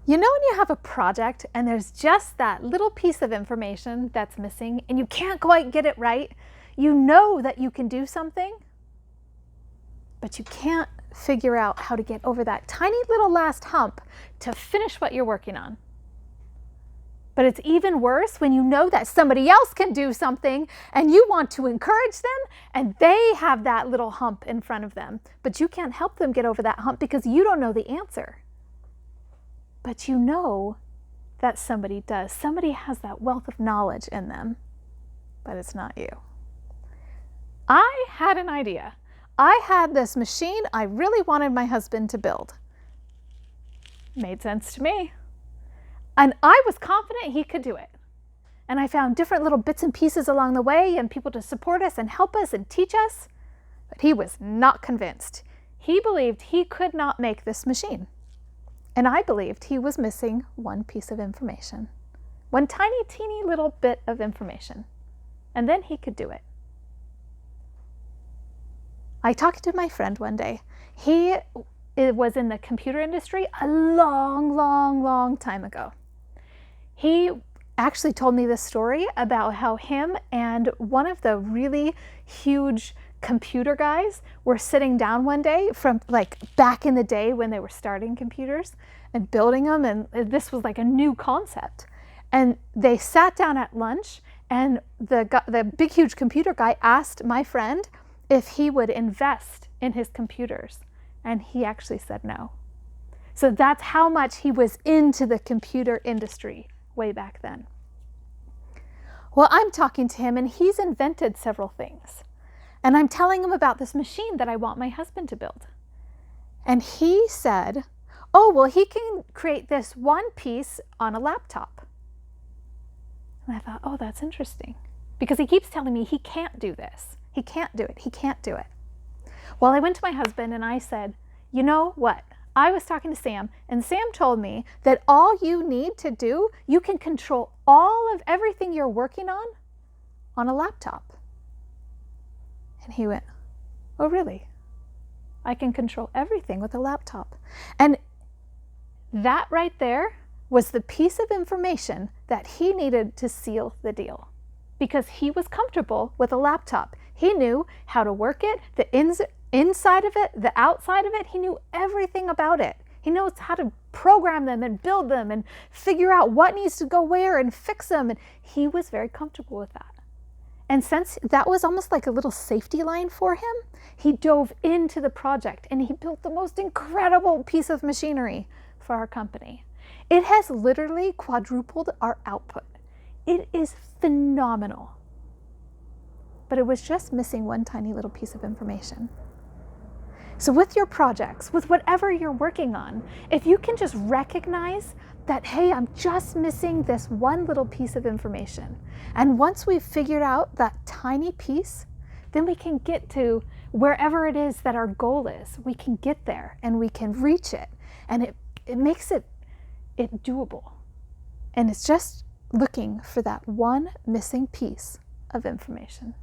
You know when you have a project and there's just that little piece of information that's missing and you can't quite get it right? You know that you can do something, but you can't figure out how to get over that tiny little last hump to finish what you're working on. But it's even worse when you know that somebody else can do something and you want to encourage them and they have that little hump in front of them, but you can't help them get over that hump because you don't know the answer. But you know that somebody does. Somebody has that wealth of knowledge in them, but it's not you. I had an idea. I had this machine I really wanted my husband to build. Made sense to me. And I was confident he could do it. And I found different little bits and pieces along the way and people to support us and help us and teach us. But he was not convinced. He believed he could not make this machine. And I believed he was missing one piece of information. One tiny, teeny little bit of information. And then he could do it. I talked to my friend one day. He was in the computer industry a long time ago. He actually told me this story about how him and one of the really huge computer guys were sitting down one day from like back in the day when they were starting computers and building them, and this was like a new concept. And they sat down at lunch and the big huge computer guy asked my friend if he would invest in his computers, and he actually said no. So that's how much he was into the computer industry way back then. Well, I'm talking to him and he's invented several things. And I'm telling him about this machine that I want my husband to build. And he said, oh, well, he can create this one piece on a laptop. And I thought, oh, that's interesting. Because he keeps telling me he can't do this. He can't do it. He can't do it. Well, I went to my husband and I said, you know what? I was talking to Sam, and Sam told me that all you need to do, you can control all of everything you're working on a laptop. And he went, oh, really? I can control everything with a laptop. And that right there was the piece of information that he needed to seal the deal, because he was comfortable with a laptop. He knew how to work it, the inside of it, the outside of it. He knew everything about it. He knows how to program them and build them and figure out what needs to go where and fix them. And he was very comfortable with that. And since that was almost like a little safety line for him, he dove into the project and he built the most incredible piece of machinery for our company. It has literally quadrupled our output. It is phenomenal. But it was just missing one tiny little piece of information. So with your projects, with whatever you're working on, if you can just recognize that, hey, I'm just missing this one little piece of information. And once we've figured out that tiny piece, then we can get to wherever it is that our goal is. We can get there and we can reach it. And it makes it doable. And it's just looking for that one missing piece of information.